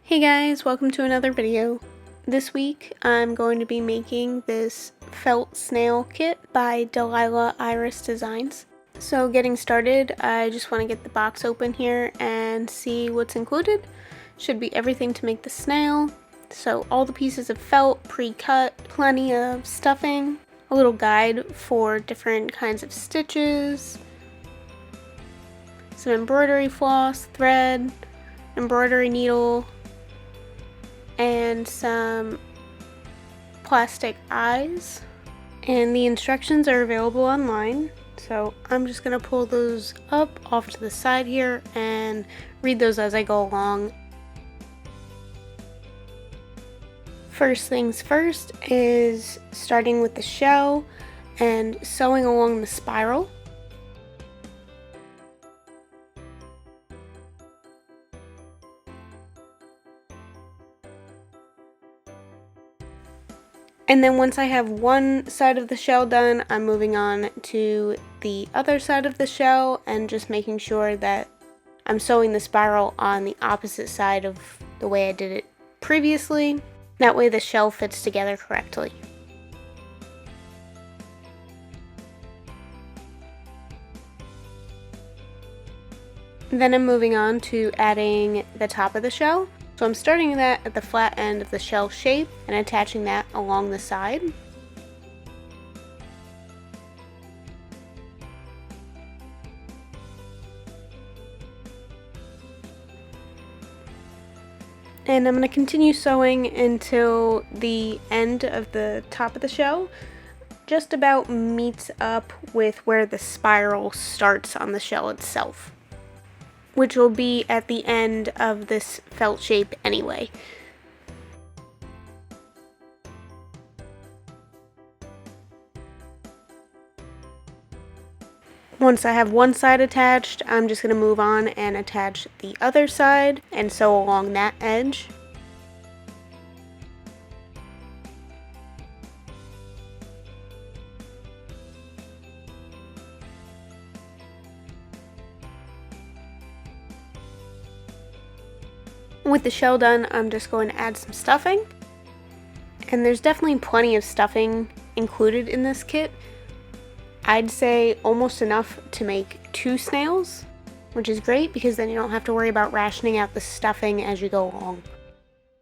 Hey guys, welcome to another video. This week I'm going to be making this felt snail kit by Delilah Iris Designs. So getting started, I just want to get the box open here and see what's included. Should be everything to make the snail. So all the pieces of felt, pre-cut, plenty of stuffing, a little guide for different kinds of stitches, some embroidery floss, thread, embroidery needle, and some plastic eyes. And the instructions are available online, so I'm just going to pull those up off to the side here and read those as I go along. First things first is starting with the shell and sewing along the spiral. And then once I have one side of the shell done, I'm moving on to the other side of the shell and just making sure that I'm sewing the spiral on the opposite side of the way I did it previously. That way the shell fits together correctly. Then I'm moving on to adding the top of the shell. So I'm starting that at the flat end of the shell shape and attaching that along the side. And I'm going to continue sewing until the end of the top of the shell just about meets up with where the spiral starts on the shell itself, which will be at the end of this felt shape anyway. Once I have one side attached, I'm just going to move on and attach the other side and sew along that edge. With the shell done, I'm just going to add some stuffing. And there's definitely plenty of stuffing included in this kit. I'd say almost enough to make 2 snails, which is great because then you don't have to worry about rationing out the stuffing as you go along.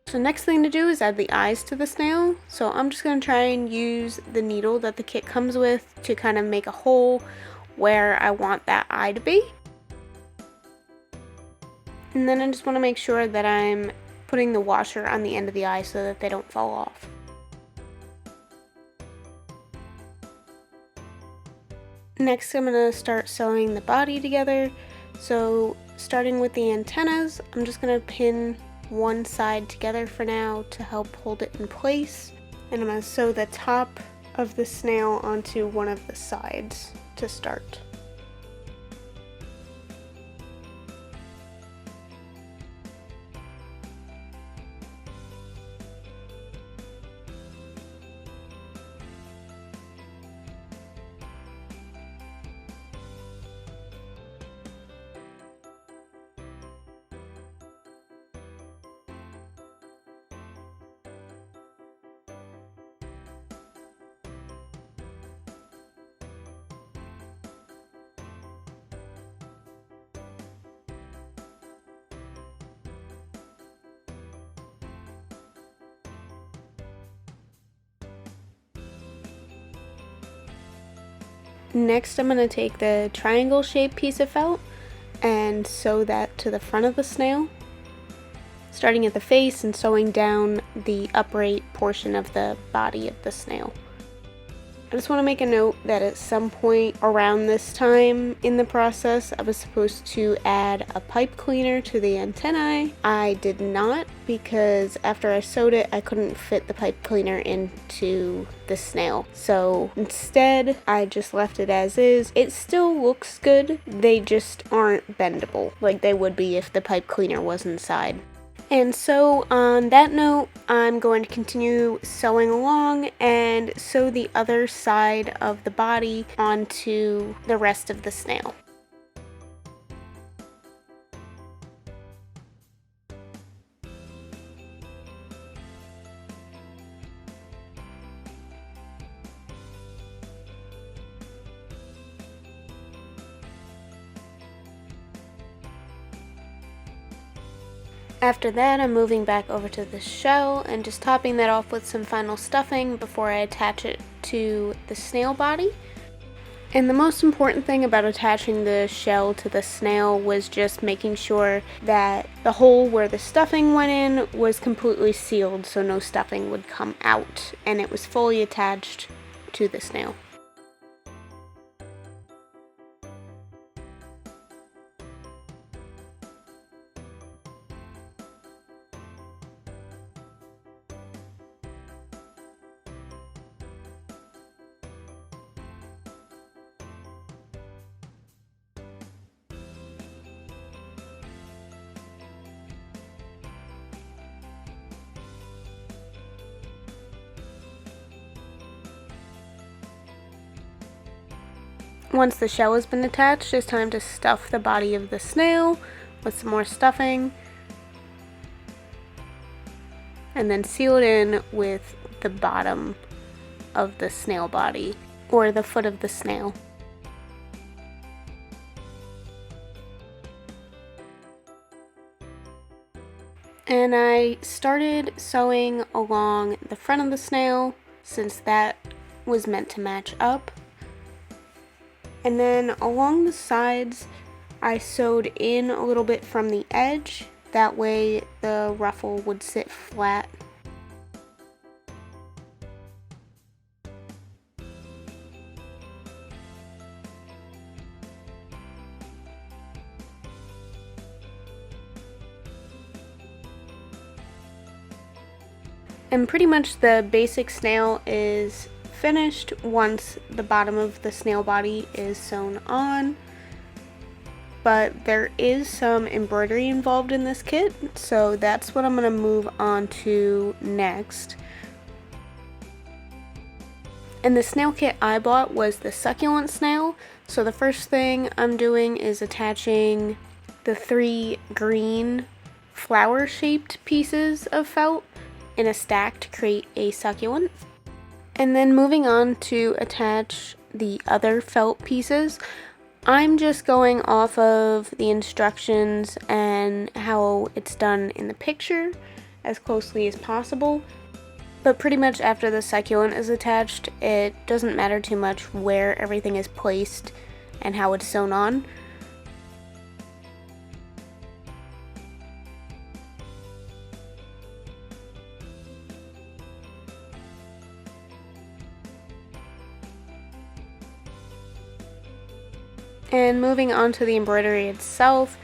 So next thing to do is add the eyes to the snail. So I'm just going to try and use the needle that the kit comes with to kind of make a hole where I want that eye to be. And then I just want to make sure that I'm putting the washer on the end of the eye so that they don't fall off. Next, I'm going to start sewing the body together. So starting with the antennas, I'm just going to pin one side together for now to help hold it in place. And I'm going to sew the top of the snail onto one of the sides to start. Next, I'm going to take the triangle shaped piece of felt and sew that to the front of the snail, starting at the face and sewing down the upright portion of the body of the snail. I just want to make a note that at some point around this time in the process, I was supposed to add a pipe cleaner to the antennae. I did not, because after I sewed it, I couldn't fit the pipe cleaner into the snail. So instead, I just left it as is. It still looks good, they just aren't bendable like they would be if the pipe cleaner was inside. And so on that note, I'm going to continue sewing along and sew the other side of the body onto the rest of the snail. After that, I'm moving back over to the shell and just topping that off with some final stuffing before I attach it to the snail body. And the most important thing about attaching the shell to the snail was just making sure that the hole where the stuffing went in was completely sealed so no stuffing would come out, and it was fully attached to the snail. Once the shell has been attached, it's time to stuff the body of the snail with some more stuffing, and then seal it in with the bottom of the snail body, or the foot of the snail. And I started sewing along the front of the snail, since that was meant to match up. And then along the sides, I sewed in a little bit from the edge. That way the ruffle would sit flat. And pretty much the basic snail is finished once the bottom of the snail body is sewn on, but there is some embroidery involved in this kit, so that's what I'm going to move on to next. And the snail kit I bought was the Succulent Snail, so the first thing I'm doing is attaching the 3 green flower shaped pieces of felt in a stack to create a succulent. And then moving on to attach the other felt pieces. I'm just going off of the instructions and how it's done in the picture as closely as possible. But pretty much after the succulent is attached, it doesn't matter too much where everything is placed and how it's sewn on. And moving on to the embroidery itself,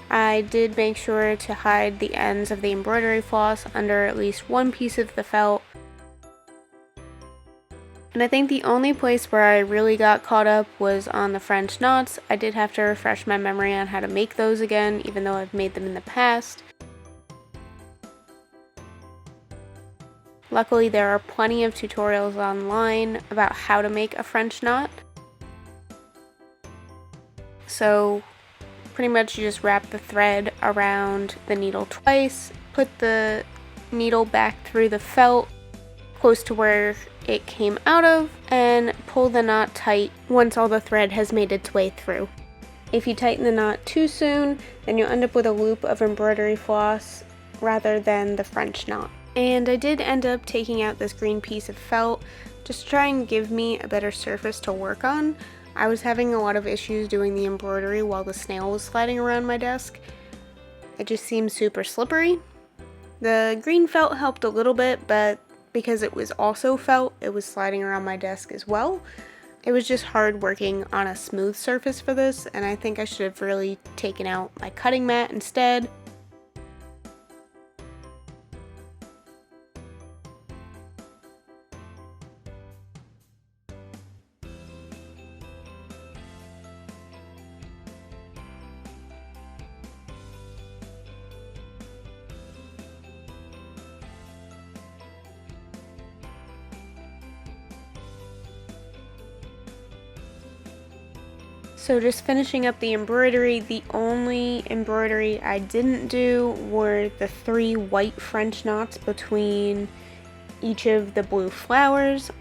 I did make sure to hide the ends of the embroidery floss under at least one piece of the felt. And I think the only place where I really got caught up was on the French knots. I did have to refresh my memory on how to make those again, even though I've made them in the past. Luckily, there are plenty of tutorials online about how to make a French knot. So pretty much you just wrap the thread around the needle twice, put the needle back through the felt close to where it came out of, and pull the knot tight once all the thread has made its way through. If you tighten the knot too soon, then you'll end up with a loop of embroidery floss rather than the French knot. And I did end up taking out this green piece of felt just to try and give me a better surface to work on. I was having a lot of issues doing the embroidery while the snail was sliding around my desk. It just seemed super slippery. The green felt helped a little bit, but because it was also felt, it was sliding around my desk as well. It was just hard working on a smooth surface for this, and I think I should have really taken out my cutting mat instead. So just finishing up the embroidery, the only embroidery I didn't do were the 3 white French knots between each of the blue flowers.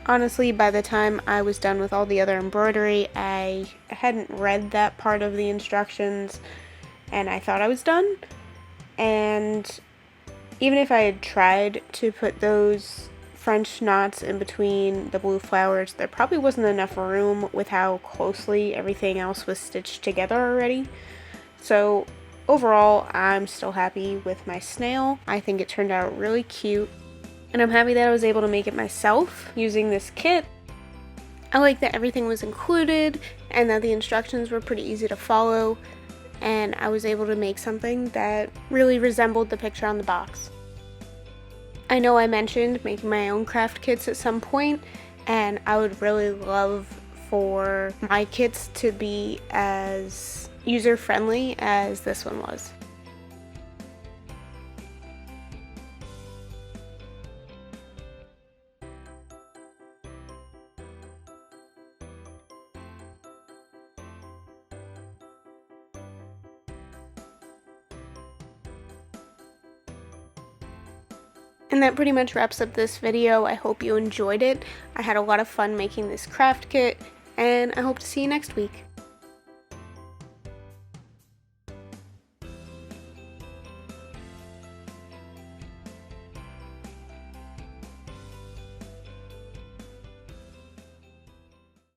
Honestly, by the time I was done with all the other embroidery, I hadn't read that part of the instructions and I thought I was done. and even if I had tried to put those French knots in between the blue flowers, there probably wasn't enough room with how closely everything else was stitched together already. So overall, I'm still happy with my snail. I think it turned out really cute, and I'm happy that I was able to make it myself using this kit. I like that everything was included and that the instructions were pretty easy to follow, and I was able to make something that really resembled the picture on the box. I know I mentioned making my own craft kits at some point, and I would really love for my kits to be as user-friendly as this one was. And that pretty much wraps up this video. I hope you enjoyed it. I had a lot of fun making this craft kit, and I hope to see you next week.